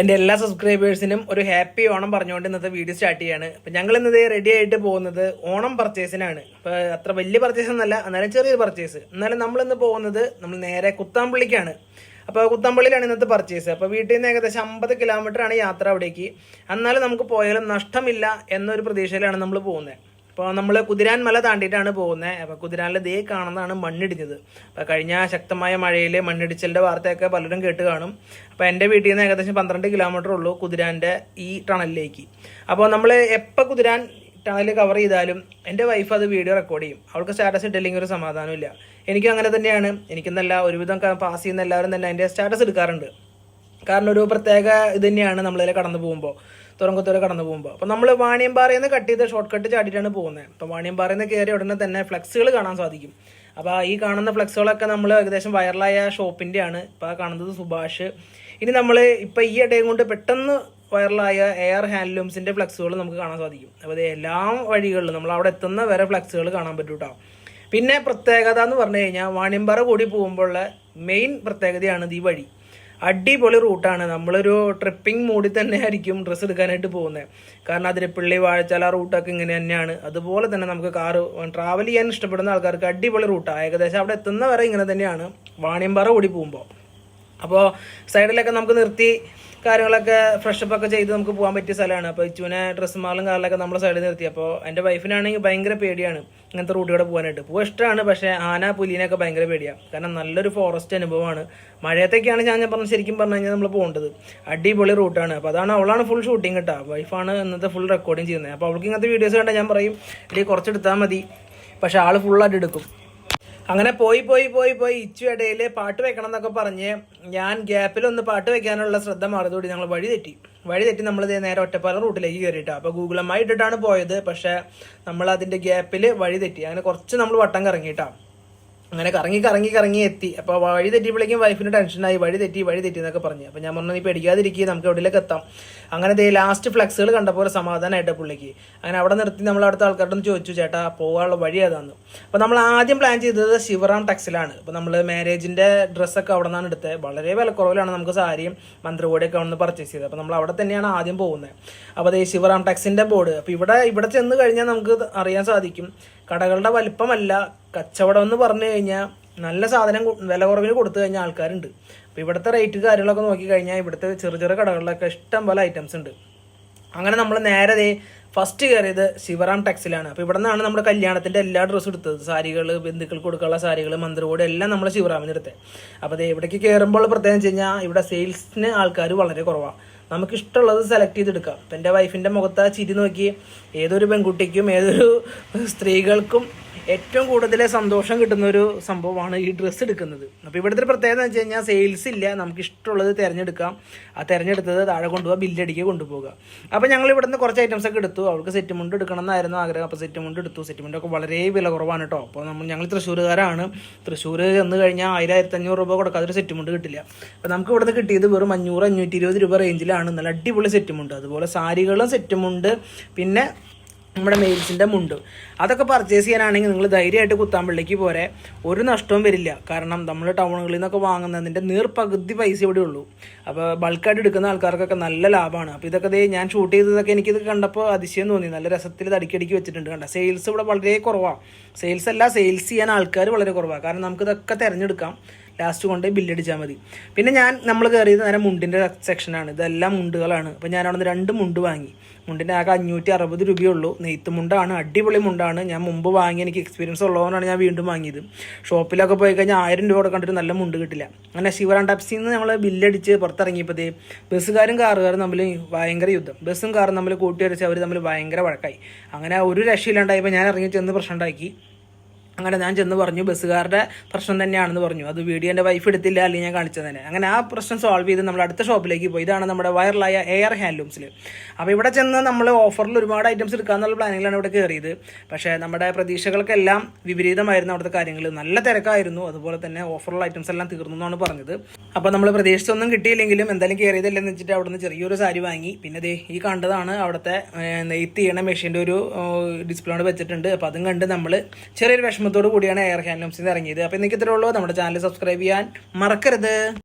എൻ്റെ എല്ലാ സബ്സ്ക്രൈബേഴ്സിനും ഒരു ഹാപ്പി ഓണം പറഞ്ഞുകൊണ്ട് ഇന്നത്തെ വീഡിയോ സ്റ്റാർട്ട് ചെയ്യാണ്. അപ്പം ഞങ്ങൾ ഇന്നത് റെഡി ആയിട്ട് പോകുന്നത് ഓണം പർച്ചേസിനാണ്. അപ്പോൾ അത്ര വലിയ പർച്ചേസ് ഒന്നല്ല, എന്നാലും ചെറിയൊരു പർച്ചേസ്. എന്നാലും നമ്മളിന്ന് പോകുന്നത് നമ്മൾ നേരെ കുത്താമ്പള്ളിക്കാണ്. അപ്പോൾ കുത്താമ്പള്ളിയിലാണ് ഇന്നത്തെ പർച്ചേസ്. അപ്പോൾ വീട്ടിൽ നിന്ന് ഏകദേശം 50 കിലോമീറ്ററാണ് യാത്ര അവിടേക്ക്. എന്നാലും നമുക്ക് പോയാലും നഷ്ടമില്ല എന്നൊരു പ്രതീക്ഷയിലാണ് നമ്മൾ പോകുന്നത്. അപ്പോൾ നമ്മൾ കുതിരാൻ മല താണ്ടിയിട്ടാണ് പോകുന്നത്. അപ്പോൾ കുതിരാനിൽ ദേ കാണുന്നതാണ് മണ്ണിടിഞ്ഞത്. അപ്പോൾ കഴിഞ്ഞ ശക്തമായ മഴയിൽ മണ്ണിടിച്ചലിൻ്റെ വാർത്തയൊക്കെ പലരും കേട്ട് കാണും. അപ്പോൾ എൻ്റെ വീട്ടിൽ നിന്ന് ഏകദേശം 12 കിലോമീറ്റർ ഉള്ളൂ കുതിരാൻ്റെ ഈ ടണലിലേക്ക്. അപ്പോൾ നമ്മൾ എപ്പോൾ കുതിരാൻ ടണൽ കവർ ചെയ്താലും എൻ്റെ വൈഫ് അത് വീഡിയോ റെക്കോർഡ് ചെയ്യും. അവൾക്ക് സ്റ്റാറ്റസ് ഇട്ടില്ലെങ്കിൽ ഒരു സമാധാനമില്ല. എനിക്കും അങ്ങനെ തന്നെയാണ്. എനിക്കെന്നല്ല, ഒരുവിധം പാസ് ചെയ്യുന്ന എല്ലാവരും തന്നെ അതിൻ്റെ സ്റ്റാറ്റസ് എടുക്കാറുണ്ട്. കാരണം ഒരു പ്രത്യേക ഇത് തന്നെയാണ് നമ്മളിതിൽ കടന്നു പോകുമ്പോൾ, തുറങ്കത്തോടെ കടന്നു പോകുമ്പോൾ. അപ്പോൾ നമ്മൾ വാണിയമ്പാറയിൽ നിന്ന് കട്ട് ചെയ്ത് ഷോർട്ട് കട്ട് ചാടിയിട്ടാണ് പോകുന്നത്. അപ്പോൾ വാണിയമ്പാറയിൽ നിന്ന് കയറി ഉടനെ തന്നെ ഫ്ലെക്സുകൾ കാണാൻ സാധിക്കും. അപ്പോൾ ഈ കാണുന്ന ഫ്ലെക്സുകളൊക്കെ നമ്മൾ ഏകദേശം വൈറലായ ഷോപ്പിൻ്റെയാണ്. ഇപ്പോൾ കാണുന്നത് സുഭാഷ്. ഇനി നമ്മൾ ഇപ്പോൾ ഈ ഇടയും കൊണ്ട് പെട്ടെന്ന് വൈറലായ എയർ ഹാൻഡ്ലൂംസിൻ്റെ ഫ്ലെക്സുകൾ നമുക്ക് കാണാൻ സാധിക്കും. അപ്പോൾ അത് എല്ലാ വഴികളിലും നമ്മൾ അവിടെ എത്തുന്ന വരെ ഫ്ലെക്സുകൾ കാണാൻ പറ്റും കേട്ടോ. പിന്നെ പ്രത്യേകത എന്ന് പറഞ്ഞു കഴിഞ്ഞാൽ വാണിയമ്പാറ കൂടി പോകുമ്പോഴുള്ള മെയിൻ പ്രത്യേകതയാണ് ഈ വഴി. അടിപൊളി റൂട്ടാണ്. നമ്മളൊരു ട്രിപ്പിംഗ് മൂഡിൽ തന്നെ ആയിരിക്കും ഡ്രസ്സ് എടുക്കാനായിട്ട് പോകുന്നത്. കാരണം അതിരപ്പള്ളി വാഴച്ചാല റൂട്ടൊക്കെ ഇങ്ങനെ തന്നെയാണ്. അതുപോലെ തന്നെ നമുക്ക് ട്രാവൽ ചെയ്യാൻ ഇഷ്ടപ്പെടുന്ന ആൾക്കാർക്ക് അടിപൊളി റൂട്ടാണ്. ഏകദേശം അവിടെ എത്തുന്ന വരെ ഇങ്ങനെ തന്നെയാണ് വാണിയമ്പാറ കൂടി പോകുമ്പോൾ. അപ്പോൾ സൈഡിലൊക്കെ നമുക്ക് നിർത്തി കാര്യങ്ങളൊക്കെ ഫ്രഷപ്പ് ഒക്കെ ചെയ്ത് നമുക്ക് പോകാൻ പറ്റിയ സ്ഥലമാണ്. അപ്പോൾ ഇച്ചുവിനെ ഡ്രസ്സ് മാളും കാറിലൊക്കെ നമ്മൾ സൈഡിൽ നിർത്തി. അപ്പോൾ എൻ്റെ വൈഫിനാണെങ്കിൽ ഭയങ്കര പേടിയാണ് ഇങ്ങനത്തെ റൂട്ടുകൂടെ പോകാനായിട്ട്. പോകാൻ ഇഷ്ടമാണ്, പക്ഷേ ആന പുലിനൊക്കെ ഭയങ്കര പേടിയാണ്. കാരണം നല്ലൊരു ഫോറസ്റ്റ് അനുഭവമാണ്. മഴയത്തൊക്കെയാണ് ഞാൻ പറഞ്ഞത്, ശരിക്കും പറഞ്ഞു കഴിഞ്ഞാൽ നമ്മൾ പോകേണ്ടത്. അടിപൊളി റൂട്ടാണ്. അപ്പോൾ അവളാണ് ഫുൾ ഷൂട്ടിങ് കേട്ടോ. വൈഫാണ് ഇന്നത്തെ ഫുൾ റെക്കോർഡിങ് ചെയ്യുന്നത്. അപ്പോൾ അവൾക്ക് ഇങ്ങനത്തെ വീഡിയോസ് കണ്ടാൽ ഞാൻ പറയും ഇടയിൽ കുറച്ചെടുത്താൽ മതി, പക്ഷേ ആൾ ഫുള്ളായിട്ട് എടുക്കും. അങ്ങനെ പോയി ഇച്ചു ഇടയിൽ പാട്ട് വെക്കണം എന്നൊക്കെ പറഞ്ഞ് ഞാൻ ഗ്യാപ്പിലൊന്ന് പാട്ട് വെക്കാനുള്ള ശ്രദ്ധ മാറിയതോടെ ഞങ്ങൾ വഴി തെറ്റി നമ്മൾ നേരെ ഒറ്റപ്പാലം റൂട്ടിലേക്ക് കയറിയിട്ടാണ്. അപ്പോൾ ഗൂഗിൾ മാപ്പ് ഇട്ടിട്ടാണ് പോയത്. പക്ഷേ നമ്മൾ അതിൻ്റെ ഗ്യാപ്പിൽ വഴി തെറ്റി. അങ്ങനെ കുറച്ച് നമ്മൾ വട്ടം കറങ്ങിയിട്ടാണ്. അങ്ങനെ കറങ്ങി എത്തി. അപ്പോൾ വഴി തെറ്റിയപ്പോഴേക്കും വൈഫിന് ടെൻഷനായി. വഴി തെറ്റി എന്നൊക്കെ പറഞ്ഞു. അപ്പോൾ ഞാൻ പറഞ്ഞു നീ പേടിക്കാതിരിക്കുക, നമുക്ക് എവിടെയൊക്കെ എത്താം. അങ്ങനെ ലാസ്റ്റ് ഫ്ലെക്സുകൾ കണ്ടപ്പോൾ സമാധാനമായിട്ട് പുള്ളിക്ക്. അങ്ങനെ അവിടെ നിർത്തി നമ്മൾ അവിടുത്തെ ആൾക്കാരോട് ചോദിച്ചു, ചേട്ടാ പോകാനുള്ള വഴി ഏതാന്ന്. അപ്പോൾ നമ്മൾ ആദ്യം പ്ലാൻ ചെയ്തത് ശിവറാം ടെക്സിലാണ്. അപ്പോൾ നമ്മൾ മാരേജിൻ്റെ ഡ്രസ്സൊക്കെ അവിടെ നിന്നാണ് എടുത്തത്. വളരെ വിലക്കുറവിലാണ് നമുക്ക് സാരിയും മന്ത്രകോടിയൊക്കെ അവിടെ നിന്ന് പർച്ചേസ് ചെയ്തത്. അപ്പോൾ നമ്മൾ അവിടെ തന്നെയാണ് ആദ്യം പോകുന്നത്. അപ്പോൾ അതേ ശിവറാം ടെക്സിൻ്റെ ബോർഡ്. അപ്പോൾ ഇവിടെ ചെന്ന് കഴിഞ്ഞാൽ നമുക്ക് അറിയാൻ സാധിക്കും കടകളുടെ വലിപ്പമല്ല, കച്ചവടം എന്ന് പറഞ്ഞു കഴിഞ്ഞാൽ നല്ല സാധനം വില കുറവിന് കൊടുത്തു കഴിഞ്ഞാൽ ആൾക്കാരുണ്ട്. അപ്പോൾ ഇവിടുത്തെ റേറ്റ് കാര്യങ്ങളൊക്കെ നോക്കിക്കഴിഞ്ഞാൽ ഇവിടുത്തെ ചെറിയ കടകളിലൊക്കെ ഇഷ്ടം പോലെ ഐറ്റംസ് ഉണ്ട്. അങ്ങനെ നമ്മൾ നേരെ ഫസ്റ്റ് കയറിയത് ശിവറാം ടെക്സിലാണ്. അപ്പോൾ ഇവിടെ നിന്നാണ് നമ്മുടെ കല്യാണത്തിൻ്റെ എല്ലാ ഡ്രസ്സും എടുത്തത്. സാരികൾ, ബന്ധുക്കൾക്ക് കൊടുക്കാനുള്ള സാരികൾ, മന്ത്രകോട് എല്ലാം നമ്മൾ ശിവറാമിന് എടുത്തത്. അപ്പോൾ ഇവിടേക്ക് കയറുമ്പോൾ പ്രത്യേകം വെച്ച് കഴിഞ്ഞാൽ ഇവിടെ സെയിൽസിന് ആൾക്കാർ വളരെ കുറവാണ്. നമുക്ക് ഇഷ്ടമുള്ളത് സെലക്ട് ചെയ്തെടുക്കാം. അപ്പം എൻ്റെ വൈഫിൻ്റെ മുഖത്ത് ആ ചിരി നോക്കി ഏതൊരു പെൺകുട്ടിക്കും ഏതൊരു സ്ത്രീകൾക്കും ഏറ്റവും കൂടുതൽ സന്തോഷം കിട്ടുന്ന ഒരു സംഭവമാണ് ഈ ഡ്രസ്സ് എടുക്കുന്നത്. അപ്പോൾ ഇവിടുത്തെ ഒരു പ്രത്യേകത എന്ന് വെച്ച് കഴിഞ്ഞാൽ സെയിൽസ് ഇല്ല. നമുക്ക് ഇഷ്ടമുള്ളത് തിരഞ്ഞെടുക്കാം. ആ തിരഞ്ഞെടുത്തത് താഴെ കൊണ്ടുപോകുക, ബില്ലടിക്കുക, കൊണ്ടുപോകുക. അപ്പോൾ ഞങ്ങൾ ഇവിടുന്ന് കുറച്ച് ഐറ്റംസ് ഒക്കെ എടുത്തു. അവൾക്ക് സെറ്റ് മുണ്ട് എടുക്കണം എന്നായിരുന്നു ആഗ്രഹം. അപ്പോൾ സെറ്റ് മുണ്ട് എടുത്തു. സെറ്റ് മുണ്ടൊക്കെ വളരെ വില കുറവാണ് കേട്ടോ. അപ്പോൾ ഞങ്ങൾ തൃശ്ശൂരുകാരാണ്. തൃശ്ശൂർ ചെന്ന് കഴിഞ്ഞാൽ 1000-1500 രൂപ കൊടുക്കാതെ ഒരു സെറ്റ് മുണ്ട് കിട്ടില്ല. അപ്പോൾ നമുക്ക് ഇവിടുന്ന് കിട്ടിയത് വെറും 500-520 രൂപ റേഞ്ചിലാണ്. നല്ല അടിപൊളി സെറ്റ് മുണ്ട്. അതുപോലെ സാരികളും സെറ്റ് മുണ്ട്, പിന്നെ നമ്മുടെ മെയിൽസിൻ്റെ മുണ്ട്, അതൊക്കെ പർച്ചേസ് ചെയ്യാനാണെങ്കിൽ നിങ്ങൾ ധൈര്യമായിട്ട് കുത്താമ്പള്ളിക്ക് പോരെ. ഒരു നഷ്ടവും വരില്ല. കാരണം നമ്മൾ ടൗണുകളിൽ നിന്നൊക്കെ വാങ്ങുന്നതിൻ്റെ പകുതി പൈസ ഇവിടെ ഉള്ളൂ. അപ്പോൾ ബൾക്കായിട്ട് എടുക്കുന്ന ആൾക്കാർക്കൊക്കെ നല്ല ലാഭമാണ്. അപ്പോൾ ഇതൊക്കെ ഞാൻ ഷൂട്ട് ചെയ്തതൊക്കെ എനിക്കിത് കണ്ടപ്പോൾ അതിശയം തോന്നി. നല്ല രസത്തിൽ ഇത് അടുക്കി വെച്ചിട്ടുണ്ട്. കണ്ട സെയിൽസ് ഇവിടെ വളരെ കുറവാണ്. സെയിൽസ് ചെയ്യാൻ ആൾക്കാർ വളരെ കുറവാണ്. കാരണം നമുക്കിതൊക്കെ തിരഞ്ഞെടുക്കാം. ലാസ്റ്റ് കൊണ്ട് ബില്ലടിച്ചാൽ മതി. പിന്നെ നമ്മൾ കയറിയത് നേരെ മുണ്ടിൻ്റെ സെക്ഷനാണ്. ഇതെല്ലാം മുണ്ടുകളാണ്. അപ്പോൾ ഞാൻ അവിടെ നിന്ന് 2 മുണ്ട് വാങ്ങി. മുണ്ടിൻ്റെ ആകെ 560 രൂപയുള്ളൂ. നെയ്ത്ത് മുണ്ടാണ്, അടിപൊളി മുണ്ടാണ്. ഞാൻ മുമ്പ് വാങ്ങി, എനിക്ക് എക്സ്പീരിയൻസ് ഉള്ളതുകൊണ്ടാണ് ഞാൻ വീണ്ടും വാങ്ങിയത്. ഷോപ്പിലൊക്കെ പോയി കഴിഞ്ഞാൽ 1000 രൂപ കണ്ടിട്ട് നല്ല മുണ്ട് കിട്ടില്ല. അങ്ങനെ ശിവറാം ടെക്സിൽ നിന്ന് നമ്മൾ ബില്ലടിച്ച് പുറത്തിറങ്ങിയപ്പോൾ ബസ്സുകാരും കാറുകാരും തമ്മിൽ ഭയങ്കര യുദ്ധം. ബസ്സും കാറും തമ്മിൽ കൂട്ടിയടിച്ച് അവർ തമ്മിൽ ഭയങ്കര വഴക്കായി. അങ്ങനെ ഒരു രക്ഷയില്ലാണ്ടായപ്പോൾ ഞാൻ ഇറങ്ങി ചെന്ന് പ്രശ്നം ഉണ്ടാക്കി. അങ്ങനെ ഞാൻ ചെന്ന് പറഞ്ഞു ബസ്സുകാരുടെ പ്രശ്നം തന്നെയാണെന്ന് പറഞ്ഞു. അത് വീഡിയോ എൻ്റെ വൈഫ് എടുത്തില്ല, അല്ലെങ്കിൽ ഞാൻ കാണിച്ചത് തന്നെ. അങ്ങനെ ആ പ്രശ്നം സോൾവ് ചെയ്ത് നമ്മൾ അടുത്ത ഷോപ്പിലേക്ക് പോയി. ഇതാണ് നമ്മുടെ വൈറലായ എയർ ഹാൻഡ്ലൂംസിൽ. അപ്പോൾ ഇവിടെ ചെന്ന് നമ്മൾ ഓഫറിൽ ഒരുപാട് ഐറ്റംസ് എടുക്കാമെന്നുള്ള പ്ലാനിങ്ങിലാണ് ഇവിടെ കയറിയത്. പക്ഷേ നമ്മുടെ പ്രതീക്ഷകൾക്കെല്ലാം വിപരീതമായിരുന്നു അവിടുത്തെ കാര്യങ്ങൾ. നല്ല തിരക്കായിരുന്നു. അതുപോലെ തന്നെ ഓഫറുള്ള ഐറ്റംസ് എല്ലാം തീർന്നു എന്നാണ് പറഞ്ഞത്. അപ്പോൾ നമ്മൾ പ്രതീക്ഷിച്ചൊന്നും കിട്ടിയില്ലെങ്കിലും എന്തായാലും കയറിയതല്ലെന്ന് വെച്ചിട്ട് അവിടെ നിന്ന് ചെറിയൊരു സാരി വാങ്ങി. പിന്നെ ഈ കണ്ടതാണ് അവിടുത്തെ നെയ്ത്ത് ചെയ്യണ മെഷീൻ്റെ ഒരു ഡിസ്പ്ലേ വെച്ചിട്ടുണ്ട്. അപ്പോൾ അതും കണ്ട് നമ്മൾ ചെറിയൊരു വിഷമത്തോടു കൂടിയാണ് എയർ ഹാൻഡ്ലൂംസിൽ നിന്ന് ഇറങ്ങിയത്. അപ്പോൾ നിങ്ങൾക്ക് ഇത്രേ ഉള്ളൂ. നമ്മുടെ ചാനൽ സബ്സ്ക്രൈബ് ചെയ്യാൻ മറക്കരുത്.